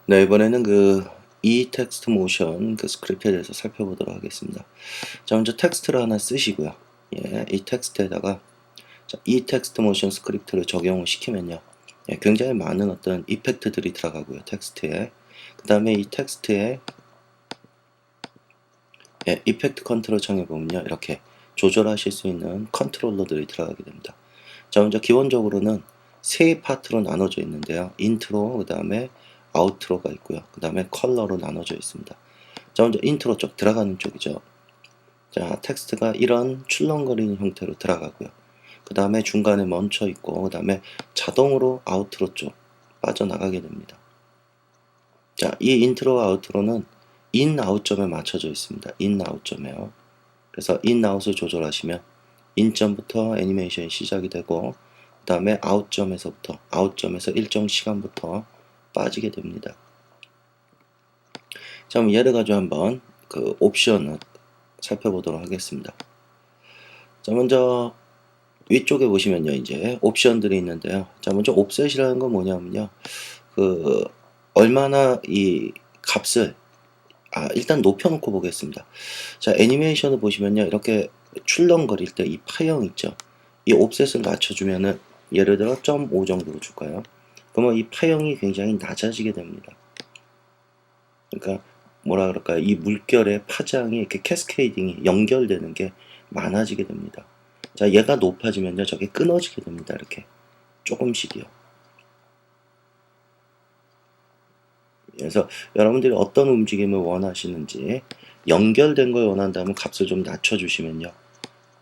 네, 이번에는 이 텍스트 모션 스크립트에 대해서 살펴보도록 하겠습니다. 자, 먼저 텍스트를 하나 쓰시고요. 예, 이 텍스트에다가 이 텍스트 모션 스크립트를 적용을 시키면요. 예, 굉장히 많은 어떤 이펙트들이 들어가고요. 텍스트에. 그 다음에 이 텍스트에 이펙트 컨트롤 창에 보면요. 이렇게 조절하실 수 있는 컨트롤러들이 들어가게 됩니다. 자, 먼저 기본적으로는 세 파트로 나눠져 있는데요. 인트로, 그 다음에 아우트로가 있고요. 그 다음에 컬러로 나눠져 있습니다. 자, 먼저 인트로 쪽 들어가는 쪽이죠. 자, 텍스트가 이런 출렁거리는 형태로 들어가고요. 그 다음에 중간에 멈춰 있고, 그 다음에 자동으로 아우트로 쪽 빠져나가게 됩니다. 자, 이 인트로 아우트로는 인 아웃점에 맞춰져 있습니다. 인 아웃점에요. 그래서 인 아웃을 조절하시면 인점부터 애니메이션이 시작이 되고, 그 다음에 아웃점에서 일정 시간부터 빠지게 됩니다. 자, 그럼 예를 가지고 한번 옵션을 살펴보도록 하겠습니다. 자, 먼저 위쪽에 보시면요, 이제 옵션들이 있는데요. 자, 먼저 옵셋이라는 건 뭐냐면요, 그 얼마나 이 값을 일단 높여놓고 보겠습니다. 자, 애니메이션을 보시면요, 이렇게 출렁거릴 때 이 파형 있죠. 이 옵셋을 낮춰주면은 예를 들어 0.5 정도로 줄까요? 그러면 이 파형이 굉장히 낮아지게 됩니다. 그러니까 뭐라 그럴까요? 이 물결의 파장이 이렇게 캐스케이딩이 연결되는 게 많아지게 됩니다. 자, 얘가 높아지면요, 저게 끊어지게 됩니다. 이렇게 조금씩이요. 그래서 여러분들이 어떤 움직임을 원하시는지 연결된 걸 원한다면 값을 좀 낮춰주시면요,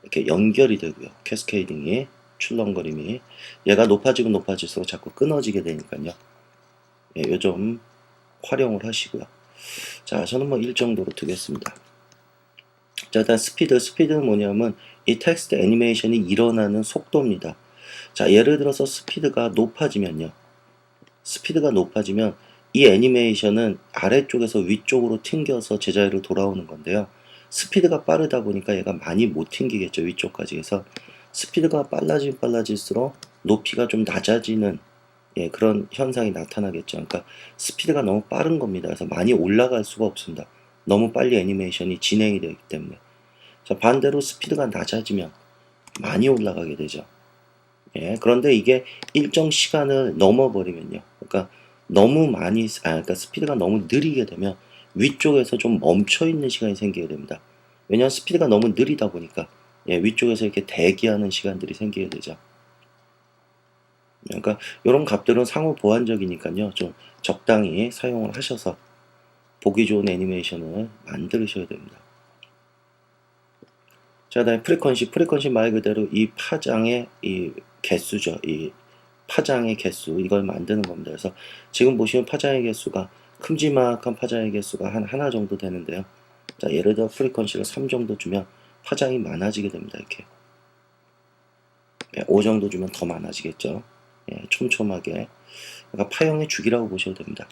이렇게 연결이 되고요. 캐스케이딩이 출렁거림이 얘가 높아지고 높아질수록 자꾸 끊어지게 되니까요. 예, 요점 활용을 하시고요. 자, 저는 뭐 1 정도로 두겠습니다. 자, 일단 스피드는 뭐냐면 이 텍스트 애니메이션이 일어나는 속도입니다. 자, 예를 들어서 스피드가 높아지면 이 애니메이션은 아래쪽에서 위쪽으로 튕겨서 제자리로 돌아오는 건데요. 스피드가 빠르다 보니까 얘가 많이 못 튕기겠죠. 위쪽까지. 해서 스피드가 빨라질수록 높이가 좀 낮아지는, 예, 그런 현상이 나타나겠죠. 그러니까 스피드가 너무 빠른 겁니다. 그래서 많이 올라갈 수가 없습니다. 너무 빨리 애니메이션이 진행이 되기 때문에. 자, 반대로 스피드가 낮아지면 많이 올라가게 되죠. 예, 그런데 이게 일정 시간을 넘어버리면요. 그러니까 그러니까 스피드가 너무 느리게 되면 위쪽에서 좀 멈춰 있는 시간이 생기게 됩니다. 왜냐하면 스피드가 너무 느리다 보니까, 예, 위쪽에서 이렇게 대기하는 시간들이 생기게 되죠. 그러니까 이런 값들은 상호 보완적이니까요. 좀 적당히 사용을 하셔서 보기 좋은 애니메이션을 만드셔야 됩니다. 자, 다음에 프리퀀시 말 그대로 이 파장의 이 개수죠. 이 파장의 개수, 이걸 만드는 겁니다. 그래서 지금 보시면 파장의 개수가, 큼지막한 파장의 개수가 한 하나 정도 되는데요. 자, 예를 들어 프리퀀시를 3 정도 주면 파장이 많아지게 됩니다. 이렇게. 예, 5 정도 주면 더 많아지겠죠. 예, 촘촘하게. 그러니까 파형의 주기라고 보셔도 됩니다.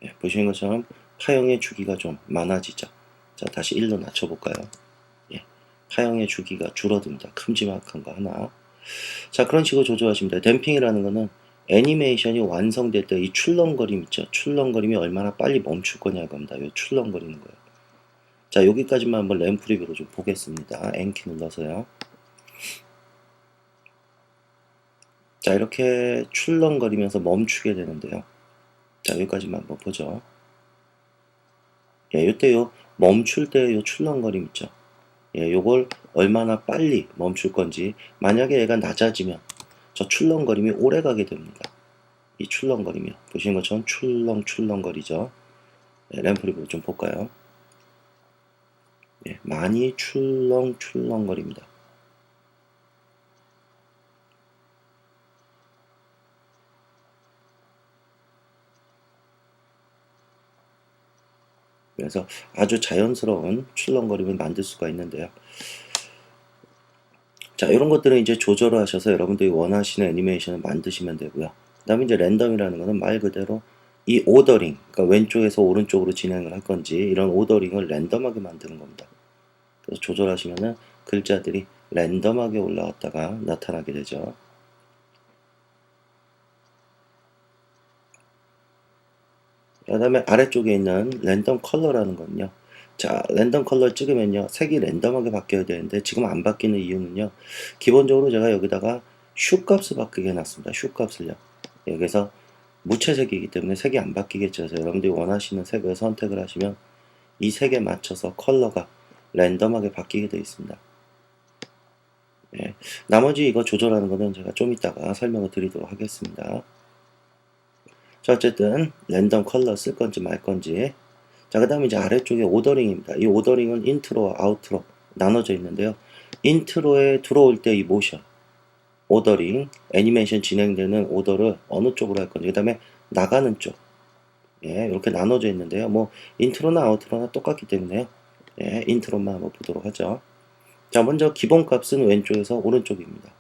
예, 보시는 것처럼 파형의 주기가 좀 많아지죠. 자, 다시 1로 낮춰볼까요? 예, 파형의 주기가 줄어듭니다. 큼지막한 거 하나. 자, 그런 식으로 조절하시면 돼요. 댐핑이라는 거는 애니메이션이 완성될 때 이 출렁거림 있죠. 출렁거림이 얼마나 빨리 멈출 거냐 이겁니다. 이 출렁거리는 거예요. 자, 여기까지만 한번 램 프리뷰로 좀 보겠습니다. N키 눌러서요. 자, 이렇게 출렁거리면서 멈추게 되는데요. 자, 여기까지만 한번 보죠. 예, 요때 멈출 때 요 출렁거림 있죠. 예, 요걸 얼마나 빨리 멈출 건지, 만약에 얘가 낮아지면 저 출렁거림이 오래 가게 됩니다. 이 출렁거림이요. 보시는 것처럼 출렁거리죠. 예, 램프리뷰 좀 볼까요? 예, 많이 출렁거립니다. 그래서 아주 자연스러운 출렁거림을 만들 수가 있는데요. 자, 이런 것들은 이제 조절을 하셔서 여러분들이 원하시는 애니메이션을 만드시면 되고요. 그 다음에 이제 랜덤이라는 것은 말 그대로 이 오더링, 그러니까 왼쪽에서 오른쪽으로 진행을 할 건지 이런 오더링을 랜덤하게 만드는 겁니다. 그래서 조절하시면은 글자들이 랜덤하게 올라왔다가 나타나게 되죠. 그 다음에 아래쪽에 있는 랜덤 컬러라는 건요. 자, 랜덤 컬러 찍으면요. 색이 랜덤하게 바뀌어야 되는데 지금 안 바뀌는 이유는요. 기본적으로 제가 여기다가 슈 값을 바뀌게 해놨습니다. 슈 값을요. 여기서 무채색이기 때문에 색이 안 바뀌겠죠. 그래서 여러분들이 원하시는 색을 선택을 하시면 이 색에 맞춰서 컬러가 랜덤하게 바뀌게 되어 있습니다. 예, 나머지 이거 조절하는 거는 제가 좀 이따가 설명을 드리도록 하겠습니다. 자, 어쨌든 랜덤 컬러 쓸 건지 말 건지. 자, 그 다음에 이제 아래쪽에 오더링입니다. 이 오더링은 인트로와 아우트로 나눠져 있는데요. 인트로에 들어올 때 이 모션, 오더링, 애니메이션 진행되는 오더를 어느 쪽으로 할 건지, 그 다음에 나가는 쪽, 예, 이렇게 나눠져 있는데요. 뭐 인트로나 아우트로나 똑같기 때문에요. 예, 인트로만 한번 보도록 하죠. 자, 먼저 기본 값은 왼쪽에서 오른쪽입니다.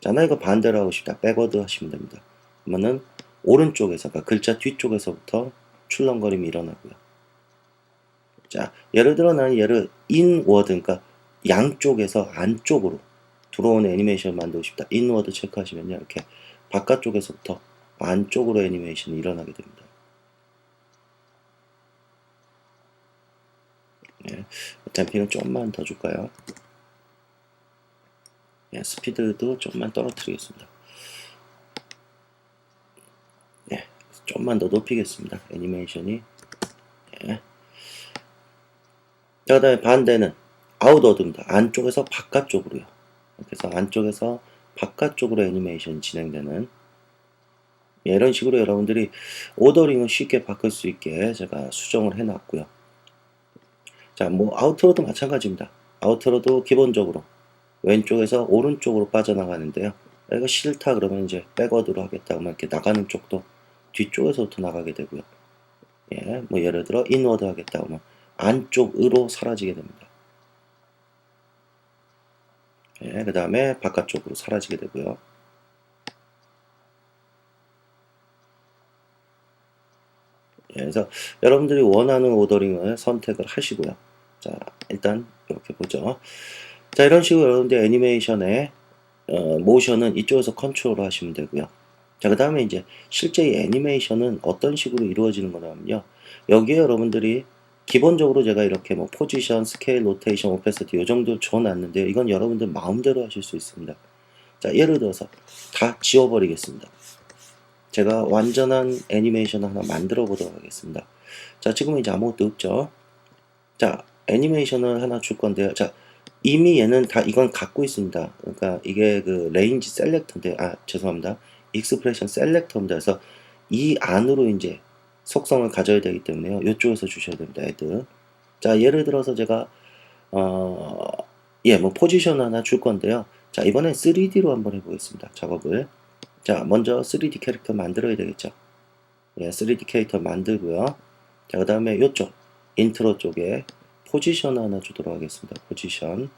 자, 나 이거 반대로 하고 싶다. 백워드 하시면 됩니다. 그러면은 오른쪽에서, 그러니까 글자 뒤쪽에서부터 출렁거림이 일어나고요. 자, 예를 들어 나는 얘를 인워드, 그러니까 양쪽에서 안쪽으로 들어오는 애니메이션을 만들고 싶다. 인워드 체크하시면요. 이렇게 바깥쪽에서부터 안쪽으로 애니메이션이 일어나게 됩니다. 예, 댐핑을 좀만 더 줄까요? 예, 스피드도 좀만 떨어뜨리겠습니다. 예, 좀만 더 높이겠습니다. 애니메이션이. 예. 그 다음에 반대는 아웃워드입니다. 안쪽에서 바깥쪽으로요. 그래서 안쪽에서 바깥쪽으로 애니메이션이 진행되는, 예, 이런 식으로 여러분들이 오더링을 쉽게 바꿀 수 있게 제가 수정을 해놨고요. 자, 뭐 아우트로도 마찬가지입니다. 아우트로도 기본적으로 왼쪽에서 오른쪽으로 빠져나가는데요. 이거 싫다 그러면 이제 백워드로 하겠다 그러면 이렇게 나가는 쪽도 뒤쪽에서부터 나가게 되고요. 예, 뭐 예를 들어 인워드 하겠다 그러면 안쪽으로 사라지게 됩니다. 예, 그 다음에 바깥쪽으로 사라지게 되고요. 예, 그래서 여러분들이 원하는 오더링을 선택을 하시고요. 자, 일단 이렇게 보죠. 자, 이런 식으로 여러분들 애니메이션의 모션은 이쪽에서 컨트롤 하시면 되고요. 자, 그 다음에 이제 실제 이 애니메이션은 어떤 식으로 이루어지는 거냐면요. 여기에 여러분들이 기본적으로 제가 이렇게 뭐 포지션, 스케일, 로테이션, 오페시티 이 정도 줘놨는데요. 이건 여러분들 마음대로 하실 수 있습니다. 자, 예를 들어서 다 지워버리겠습니다. 제가 완전한 애니메이션 하나 만들어 보도록 하겠습니다. 자, 지금은 이제 아무것도 없죠. 자, 애니메이션을 하나 줄 건데요. 자, 이미 얘는 다 이건 갖고 있습니다. 그러니까 이게 그 레인지 셀렉터인데, 아, 죄송합니다. 익스프레션 셀렉터입니다. 그래서 이 안으로 이제 속성을 가져야 되기 때문에요. 이쪽에서 주셔야 됩니다. 애드. 자, 예를 들어서 제가 예, 뭐 포지션 하나 줄 건데요. 자, 이번엔 3D로 한번 해보겠습니다. 작업을. 자, 먼저 3D 캐릭터 만들어야 되겠죠. 예, 3D 캐릭터 만들고요. 자, 그 다음에 이쪽 인트로 쪽에 포지션 하나 주도록 하겠습니다. 포지션.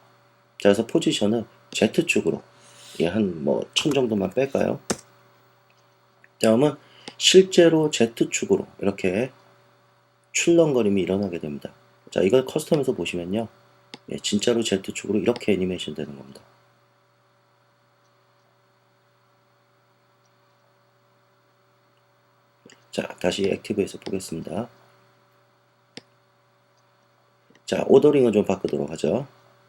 자, 그래서 포지션은 Z축으로, 예, 한 뭐 1000 정도만 뺄까요? 다음은 실제로 Z축으로 이렇게 출렁거림이 일어나게 됩니다. 자, 이걸 커스텀에서 보시면요. 예, 진짜로 Z축으로 이렇게 애니메이션 되는 겁니다. 자, 다시 액티브에서 보겠습니다. 자, 오더링을 좀 바꾸도록 하죠.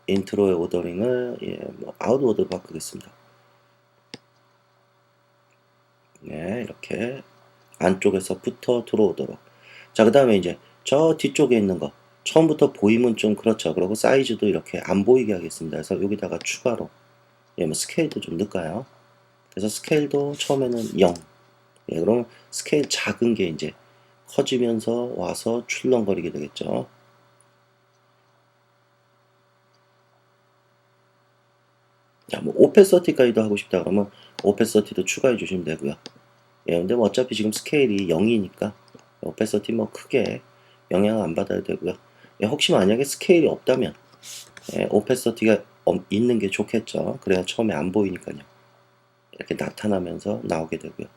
인트로의 오더링을, 예, 뭐 아웃워드로 바꾸겠습니다. 네, 이렇게 안쪽에서부터 들어오도록. 자, 그 다음에 이제 저 뒤쪽에 있는 거 처음부터 보이면 좀 그렇죠. 그리고 사이즈도 이렇게 안 보이게 하겠습니다. 그래서 여기다가 추가로, 예, 뭐 스케일도 좀 넣을까요? 그래서 스케일도 처음에는 0. 예, 그러면 스케일 작은 게 이제 커지면서 와서 출렁거리게 되겠죠. 자, 뭐 오페서티까지도 하고 싶다 그러면 오페서티도 추가해 주시면 되고요. 예, 근데 뭐 어차피 지금 스케일이 0이니까 오페서티 뭐 크게 영향 안 받아도 되고요. 예, 혹시 만약에 스케일이 없다면, 예, 오페서티가 있는 게 좋겠죠. 그래야 처음에 안 보이니까요. 이렇게 나타나면서 나오게 되고요.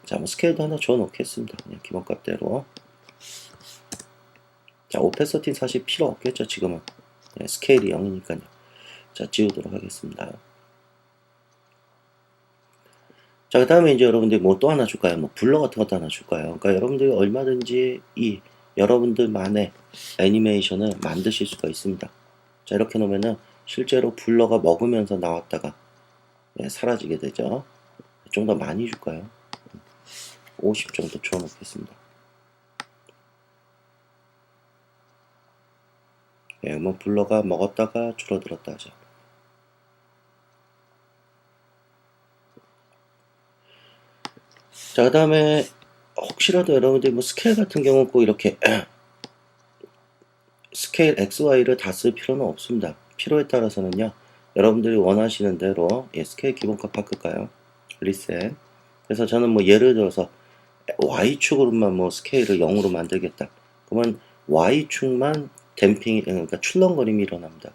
자, 뭐 스케일도 하나 줘 놓겠습니다. 그냥 기본값대로. 자, 오페서티는 사실 필요 없겠죠, 지금은. 예, 스케일이 0이니까요. 자, 지우도록 하겠습니다. 자, 그 다음에 이제 여러분들이 뭐 또 하나 줄까요? 뭐 블러 같은 것도 하나 줄까요? 그러니까 여러분들이 얼마든지 이 여러분들만의 애니메이션을 만드실 수가 있습니다. 자, 이렇게 놓으면은 실제로 블러가 먹으면서 나왔다가 사라지게 되죠. 좀 더 많이 줄까요? 50 정도 줘 놓겠습니다. 뭐 블러가 먹었다가 줄어들었다 하죠. 자, 그 다음에 혹시라도 여러분들이 뭐 스케일 같은 경우 꼭 이렇게 스케일 XY를 다 쓸 필요는 없습니다. 필요에 따라서는요, 여러분들이 원하시는 대로 스케일 기본값 바꿀까요? 리셋. 그래서 저는 뭐 예를 들어서 Y축으로만 뭐 스케일을 0으로 만들겠다. 그러면 Y축만 댐핑, 그러니까 출렁거림이 일어납니다.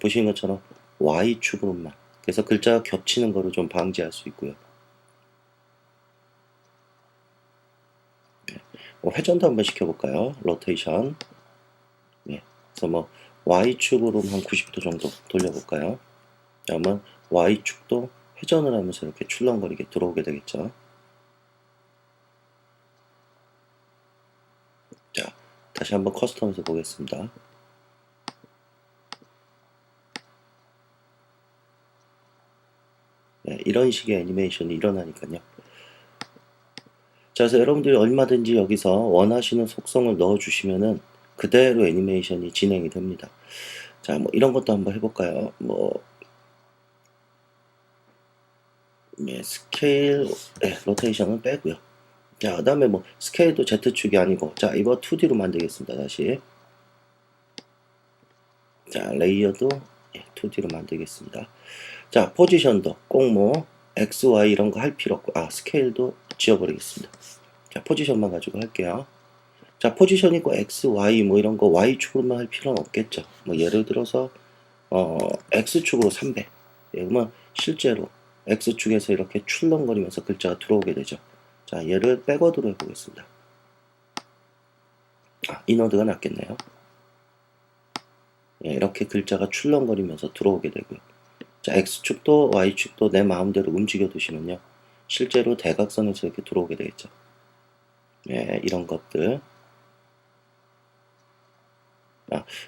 보시는 것처럼 Y축으로만. 그래서 글자가 겹치는 거를 좀 방지할 수 있고요. 뭐 회전도 한번 시켜볼까요? 로테이션. 그래서 뭐 Y축으로 한 90도 정도 돌려볼까요? 그러면 Y축도 회전을 하면서 이렇게 출렁거리게 들어오게 되겠죠. 자, 다시 한번 커스텀에서 보겠습니다. 이런 식의 애니메이션이 일어나니까요. 자, 그래서 여러분들이 얼마든지 여기서 원하시는 속성을 넣어주시면은 그대로 애니메이션이 진행이 됩니다. 자, 뭐 이런 것도 한번 해볼까요? 뭐 스케일, 로테이션은 빼고요. 자, 그 다음에 뭐 스케일도 Z축이 아니고, 자, 이거 2D로 만들겠습니다. 다시. 자, 레이어도 2D로 만들겠습니다. 자, 포지션도 꼭 뭐 X, Y 이런 거 할 필요 없고, 스케일도 지워버리겠습니다. 자, 포지션만 가지고 할게요. 자, 포지션이 꼭 X, Y 뭐 이런 거 Y축으로만 할 필요는 없겠죠. 뭐 예를 들어서 X축으로 300. 그러면 실제로 X축에서 이렇게 출렁거리면서 글자가 들어오게 되죠. 자, 얘를 백워드로 해보겠습니다. 이너드가 낫겠네요. 이렇게 글자가 출렁거리면서 들어오게 되고요. 자, X축도 Y축도 내 마음대로 움직여 두시면요. 실제로 대각선에서 이렇게 들어오게 되겠죠. 이런 것들.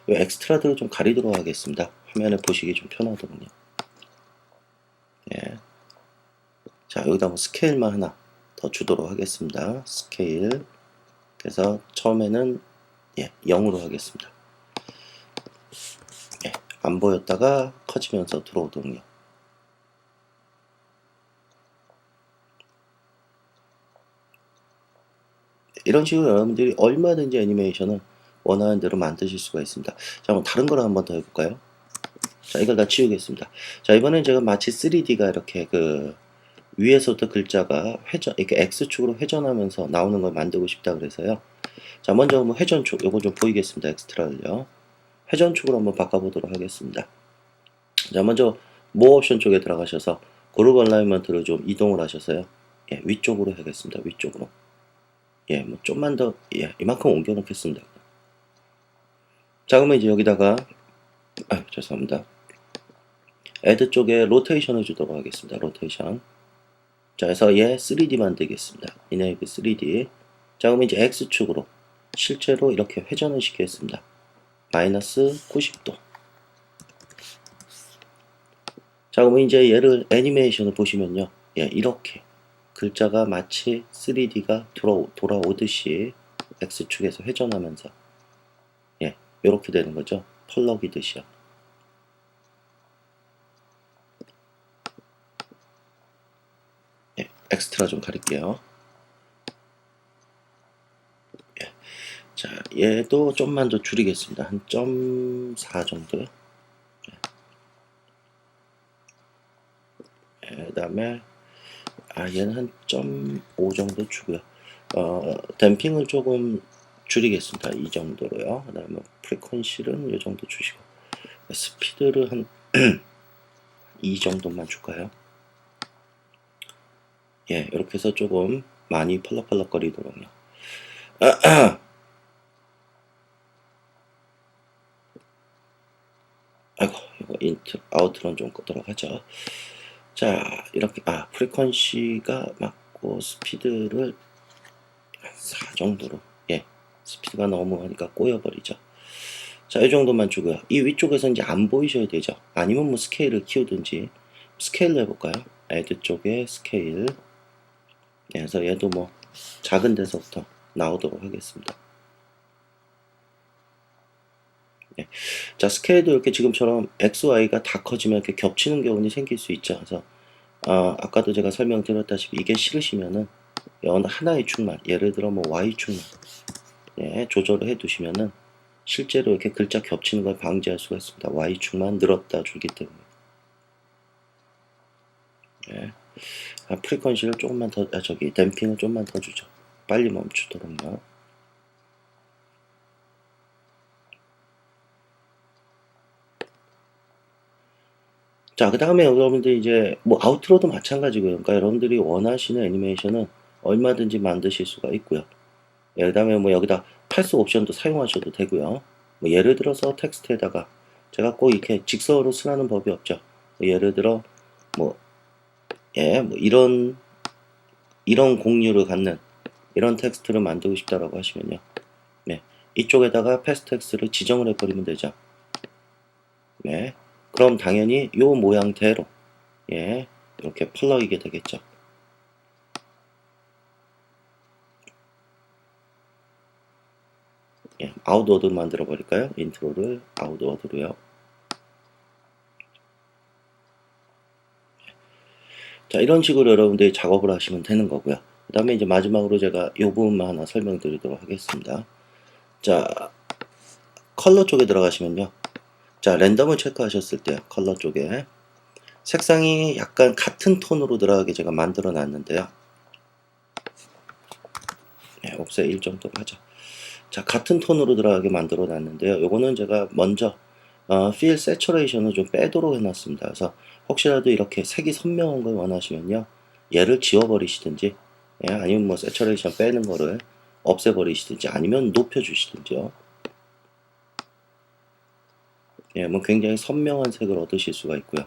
이 엑스트라들을 좀 가리도록 하겠습니다. 화면에 보시기 좀 편하더군요. 자, 여기다 뭐 스케일만 하나 더 주도록 하겠습니다. 스케일. 그래서 처음에는 0으로 하겠습니다. 안 보였다가 커지면서 들어오더군요. 이런 식으로 여러분들이 얼마든지 애니메이션을 원하는 대로 만드실 수가 있습니다. 자, 한번 다른 거를 한번 더 해볼까요? 자, 이걸 다 지우겠습니다. 자, 이번엔 제가 마치 3D가 이렇게 그 위에서부터 글자가 회전, 이렇게 X축으로 회전하면서 나오는 걸 만들고 싶다 그래서요. 자, 먼저 뭐 회전축, 요거 좀 보이겠습니다. 엑스트라를요. 회전축으로 한번 바꿔보도록 하겠습니다. 자, 먼저 모 옵션 쪽에 들어가셔서 그룹 얼라이먼트를 좀 이동을 하셔서요. 위쪽으로 하겠습니다. 위쪽으로. 뭐 좀만 더, 이만큼 옮겨 놓겠습니다. 자, 그러면 이제 여기다가, 죄송합니다. 애드 쪽에 로테이션을 주도록 하겠습니다. 로테이션. 자, 그래서 얘 3D 만들겠습니다. 이네이블 3D. 자, 그럼 이제 X축으로 실제로 이렇게 회전을 시키겠습니다. 마이너스 90도. 자, 그럼 이제 얘를 애니메이션을 보시면요. 이렇게 글자가 마치 3D가 돌아오듯이 X축에서 회전하면서 이렇게 되는 거죠. 펄럭이듯이요. 엑스트라 좀 가릴게요. 자, 얘도 좀만 더 줄이겠습니다. 한 0.4 정도요. 그 다음에 얘는 한 0.5 정도 주고요. 댐핑을 조금 줄이겠습니다. 이 정도로요. 그 다음에 프리퀀시는 이 정도 주시고 스피드를 한 이 정도만 줄까요? 이렇게 해서 조금 많이 펄럭펄럭거리도록요. 아이고, 이거 인트 아우트런 좀 끄도록 하죠. 자, 이렇게, 프리퀀시가 맞고, 스피드를 한 4 정도로, 예, 스피드가 너무 하니까 꼬여버리죠. 자, 이 정도만 주고요. 이 위쪽에서 이제 안 보이셔야 되죠. 아니면 뭐 스케일을 키우든지, 스케일로 해볼까요? 애드 쪽에 스케일. 네, 그래서 얘도 뭐 작은 데서부터 나오도록 하겠습니다. 네. 자, 스케일도 이렇게 지금처럼 XY가 다 커지면 이렇게 겹치는 경우는 생길 수 있죠. 그래서 아까도 제가 설명드렸다시피 이게 싫으시면은 어느 하나의 축만, 예를 들어 뭐 Y축만, 예, 조절을 해 두시면은 실제로 이렇게 글자 겹치는 걸 방지할 수가 있습니다. Y축만 늘었다 줄기 때문에. 예. 프리퀀시를 조금만 더, 댐핑을 좀만 더 주죠. 빨리 멈추도록요. 자, 그 다음에 여러분들이 이제 뭐 아우트로도 마찬가지고요. 그러니까 여러분들이 원하시는 애니메이션은 얼마든지 만드실 수가 있고요. 예, 그 다음에 뭐 여기다 팔스 옵션도 사용하셔도 되고요. 뭐 예를 들어서 텍스트에다가 제가 꼭 이렇게 직선으로 쓰라는 법이 없죠. 뭐 예를 들어 뭐, 예, 뭐 이런 공류를 갖는 이런 텍스트를 만들고 싶다라고 하시면요. 네, 이쪽에다가 패스텍스트를 지정을 해버리면 되죠. 네, 그럼 당연히 요 모양대로, 예, 이렇게 펄럭이게 되겠죠. 예, 아웃워드 만들어 버릴까요? 인트로를 아웃워드로요. 자, 이런 식으로 여러분들이 작업을 하시면 되는 거고요. 그 다음에 이제 마지막으로 제가 이 부분만 하나 설명드리도록 하겠습니다. 자, 컬러 쪽에 들어가시면요. 자, 랜덤을 체크하셨을 때 컬러 쪽에 색상이 약간 같은 톤으로 들어가게 제가 만들어 놨는데요. 네, 옵셋 1 정도 하죠. 자, 같은 톤으로 들어가게 만들어 놨는데요. 요거는 제가 먼저 필 세츄레이션을 좀 빼도록 해놨습니다. 그래서 혹시라도 이렇게 색이 선명한 걸 원하시면요, 얘를 지워버리시든지, 예, 아니면 뭐 세츄레이션 빼는 거를 없애버리시든지, 아니면 높여주시든지요. 예, 뭐 굉장히 선명한 색을 얻으실 수가 있고요.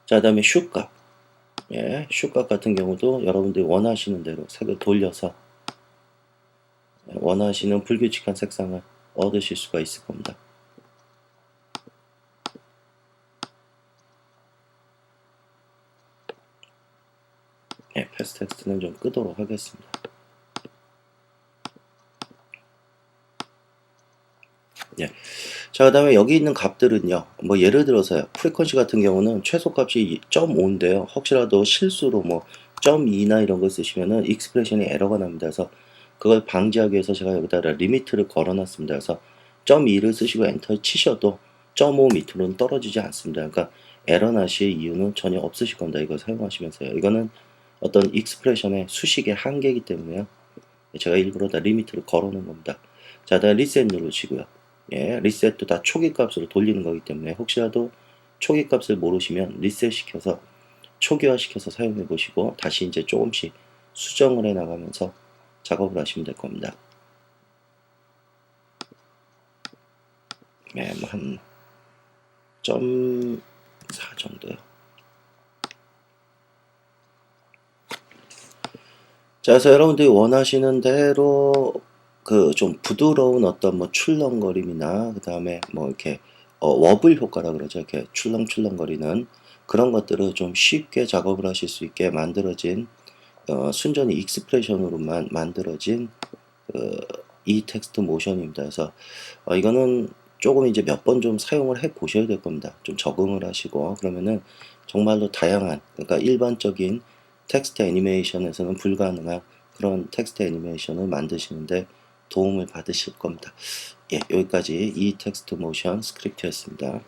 자, 그 다음에 슈값. 예, 슈값 같은 경우도 여러분들이 원하시는 대로 색을 돌려서 원하시는 불규칙한 색상을 얻으실 수가 있을 겁니다. 네, 패스 텍스트는 좀 끄도록 하겠습니다. 네. 자, 그 다음에 여기 있는 값들은요, 뭐 예를 들어서요, 프리퀀시 같은 경우는 최소값이 0.5인데요 혹시라도 실수로 뭐 0.2나 이런 걸 쓰시면은 익스프레션이 에러가 납니다. 그래서 그걸 방지하기 위해서 제가 여기다 리미트를 걸어놨습니다. 그래서 0.2를 쓰시고 엔터 치셔도 0.5 밑으로는 떨어지지 않습니다. 그러니까 에러 나실 이유는 전혀 없으실 겁니다. 이걸 사용하시면서요. 이거는 어떤 익스프레션의 수식의 한계이기 때문에요. 제가 일부러 다 리미트를 걸어놓은 겁니다. 자, 다음 리셋 누르시고요. 예, 리셋도 다 초기 값으로 돌리는 거기 때문에 혹시라도 초기 값을 모르시면 리셋 시켜서 초기화 시켜서 사용해 보시고 다시 이제 조금씩 수정을 해 나가면서 작업을 하시면 될 겁니다. 네, 한 0.4 정도요. 자, 그래서 여러분들이 원하시는 대로 그 좀 부드러운 어떤 뭐 출렁거림이나 그 다음에 뭐 이렇게 워블 효과라 그러죠. 이렇게 출렁출렁거리는 그런 것들을 좀 쉽게 작업을 하실 수 있게 만들어진 순전히 익스프레션으로만 만들어진 이 텍스트 모션입니다. 그래서 이거는 조금 이제 몇 번 좀 사용을 해 보셔야 될 겁니다. 좀 적응을 하시고 그러면은 정말로 다양한, 그러니까 일반적인 텍스트 애니메이션에서는 불가능한 그런 텍스트 애니메이션을 만드시는데 도움을 받으실 겁니다. 예, 여기까지 이 텍스트 모션 스크립트였습니다.